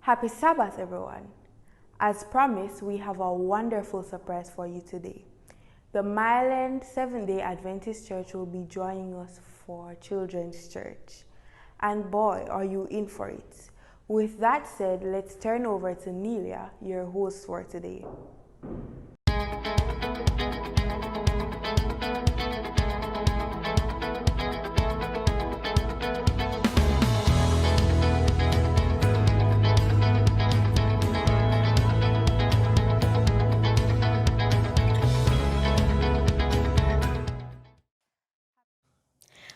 Happy Sabbath, everyone. As promised, we have a wonderful surprise for you today. The Milan Seventh-day Adventist Church will be joining us for Children's Church. And boy, are you in for it. With that said, let's turn over to Nelia, your host for today.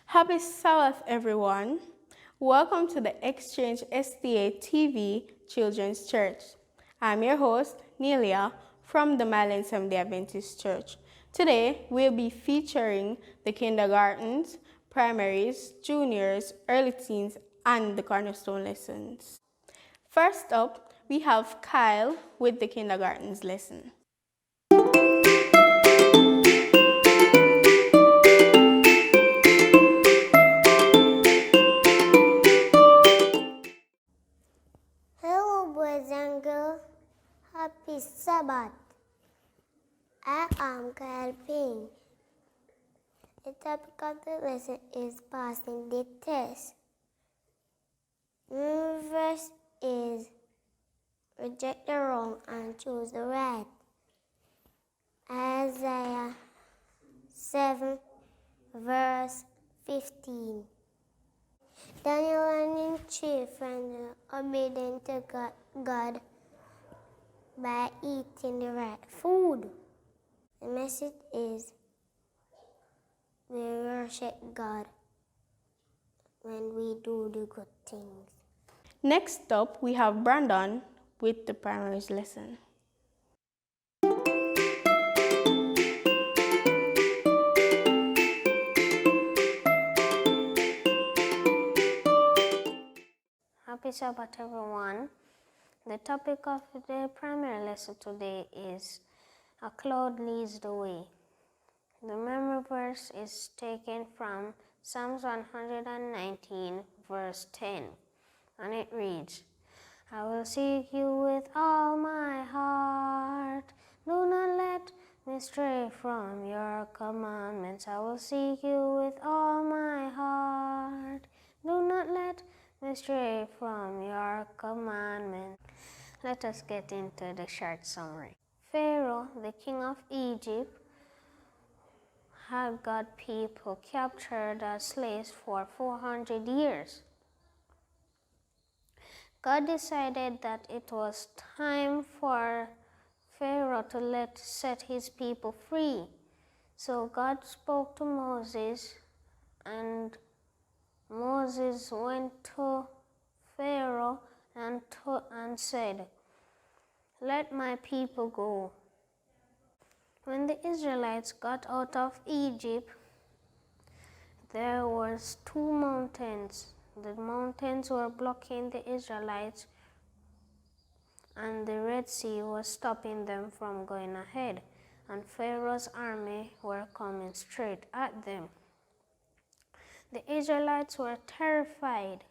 Happy Sabbath, everyone. Welcome to the Exchange SDA TV Children's Church. I'm your host, Nelia, from the Milan Seventh-day Adventist Church. Today, we'll be featuring the kindergartens, primaries, juniors, early teens, and the Cornerstone Lessons. First up, we have Kyle with the kindergartens lesson. Happy Sabbath. I am Kyle Payne. The topic of the lesson is passing the test. The verse is reject the wrong and choose the right. Isaiah 7 verse 15. Daniel and his chief friends are obedient to God by eating the right food. The message is we worship God when we do the good things. Next up, we have Brandon with the primaries lesson. Happy Sabbath, everyone. The topic of the primary lesson today is a cloud leads the way. The memory verse is taken from Psalms 119 verse 10, and it reads, I will seek you with all my heart. Do not let me stray from your commandments. I will seek you with all my heart. Do not let me stray from your commandments. Let us get into the short summary. Pharaoh, the king of Egypt, had God's people captured as slaves for 400 years. God decided that it was time for Pharaoh to set his people free. So God spoke to Moses, and Moses went to Pharaoh and said, let my people go. When the Israelites got out of Egypt, there was 2 mountains. The mountains were blocking the Israelites, and the Red Sea was stopping them from going ahead, and Pharaoh's army were coming straight at them. The Israelites were terrified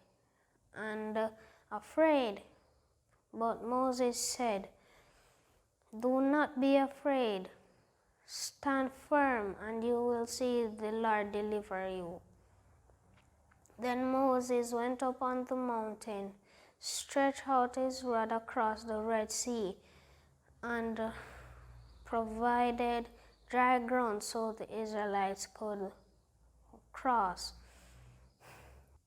and afraid, but Moses said, do not be afraid. Stand firm, and you will see the Lord deliver you. Then Moses went up on the mountain, stretched out his rod across the Red Sea, and provided dry ground so the Israelites could cross.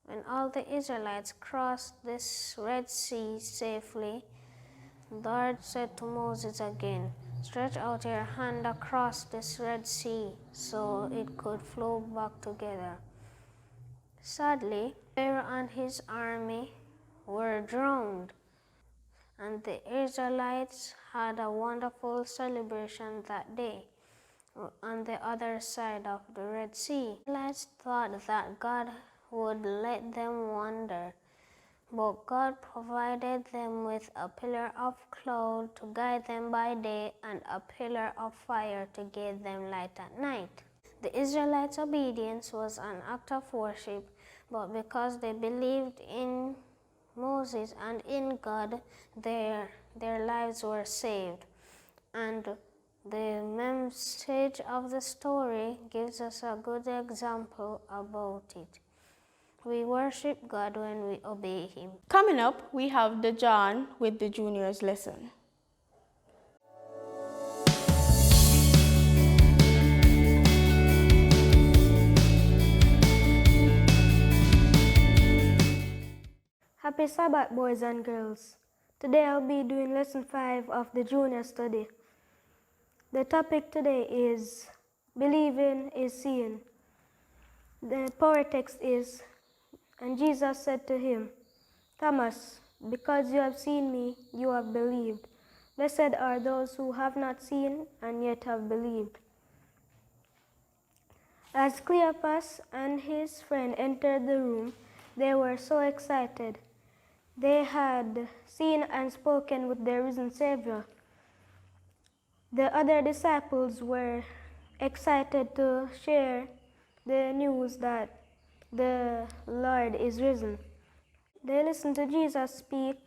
When all the Israelites crossed this Red Sea safely, the Lord said to Moses again, stretch out your hand across this Red Sea so it could flow back together. Sadly, Pharaoh and his army were drowned, and the Israelites had a wonderful celebration that day on the other side of the Red Sea. The Israelites thought that God would let them wander, but God provided them with a pillar of cloud to guide them by day and a pillar of fire to give them light at night. The Israelites' obedience was an act of worship, but because they believed in Moses, Moses, and in God their lives were saved. And the message of the story gives us a good example about it. We worship God when we obey Him. Coming up, we have the John with the juniors lesson. Happy Sabbath, boys and girls. Today I'll be doing lesson 5 of the junior study. The topic today is believing is seeing. The power text is, and Jesus said to him, Thomas, because you have seen me, you have believed. Blessed are those who have not seen and yet have believed. As Cleopas and his friend entered the room, they were so excited. They had seen and spoken with their risen Savior. The other disciples were excited to share the news that the Lord is risen. They listened to Jesus speak,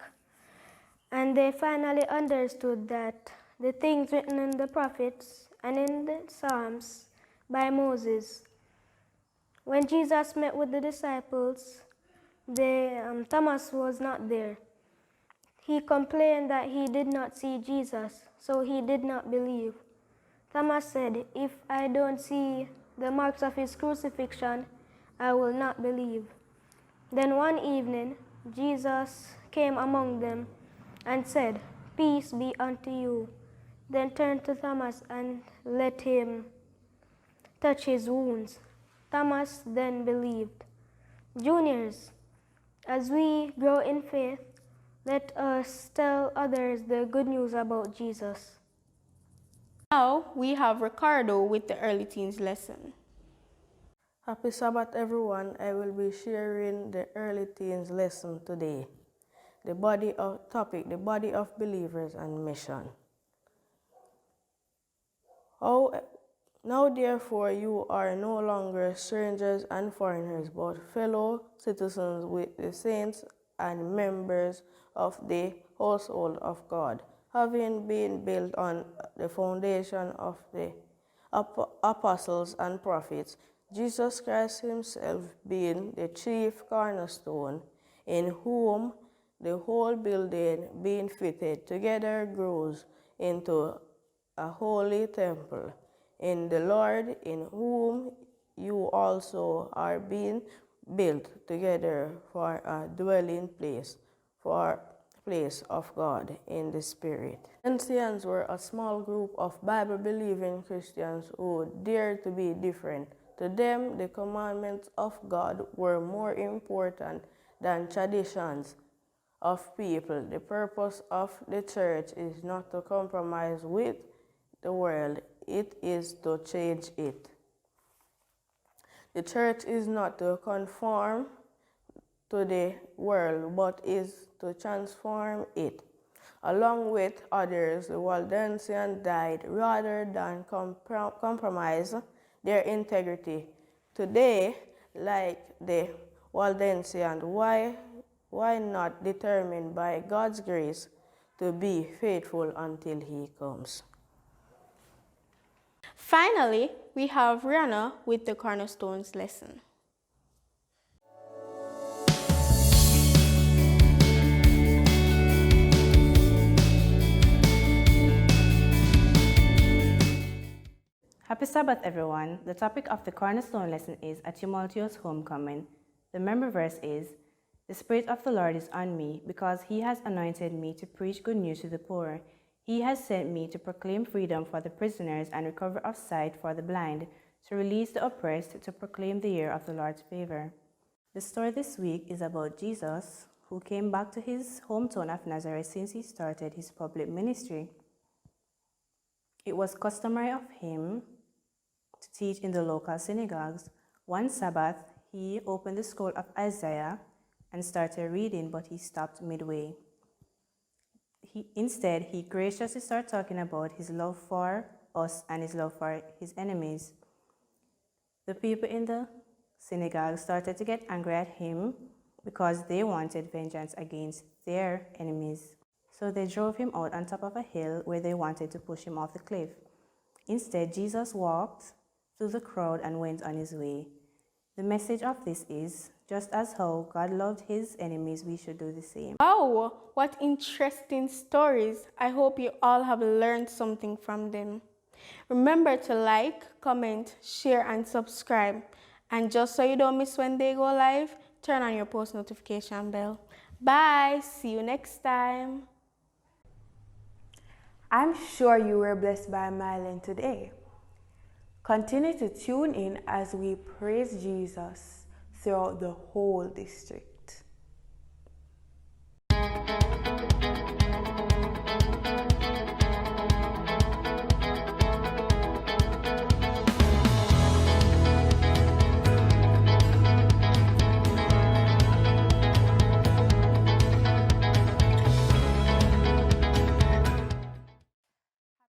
and they finally understood that the things written in the prophets and in the Psalms by Moses. When Jesus met with the disciples, Thomas was not there. He complained that he did not see Jesus, so he did not believe. Thomas said, if I don't see the marks of his crucifixion, I will not believe. Then one evening, Jesus came among them and said, peace be unto you. Then turned to Thomas and let him touch his wounds. Thomas then believed. Juniors, as we grow in faith, let us tell others the good news about Jesus. Now we have Ricardo with the early teens lesson. Happy Sabbath, everyone. I will be sharing the early teens lesson today. The body of believers and mission. Now therefore you are no longer strangers and foreigners, but fellow citizens with the saints and members of the household of God, having been built on the foundation of the apostles and prophets, Jesus Christ himself being the chief cornerstone, in whom the whole building being fitted together grows into a holy temple in the Lord, in whom you also are being built together for a dwelling place, for place of God in the Spirit. Ancients were a small group of Bible-believing Christians who dared to be different. To them, the commandments of God were more important than traditions of people. The purpose of the church is not to compromise with the world, it is to change it. The church is not to conform to the world, but is to transform it. Along with others, the Waldensians died rather than compromise their integrity. Today, like the Waldensians, why not determined by God's grace to be faithful until He comes? Finally, we have Rihanna with the Cornerstones lesson. Happy Sabbath, everyone. The topic of the Cornerstone lesson is a tumultuous homecoming. The memory verse is, the Spirit of the Lord is on me, because He has anointed me to preach good news to the poor. He has sent me to proclaim freedom for the prisoners and recovery of sight for the blind, to release the oppressed, to proclaim the year of the Lord's favor. The story this week is about Jesus, who came back to his hometown of Nazareth since he started his public ministry. It was customary of him to teach in the local synagogues. One Sabbath, he opened the scroll of Isaiah and started reading, but he stopped midway. Instead, he graciously started talking about his love for us and his love for his enemies. The people in the synagogue started to get angry at him, because they wanted vengeance against their enemies. So they drove him out on top of a hill where they wanted to push him off the cliff. Instead, Jesus walked through the crowd and went on his way. The message of this is, just as how God loved his enemies, we should do the same. Wow, what interesting stories. I hope you all have learned something from them. Remember to like, comment, share, and subscribe. And just so you don't miss when they go live, turn on your post notification bell. Bye, see you next time. I'm sure you were blessed by Mylan today. Continue to tune in as we praise Jesus throughout the whole district.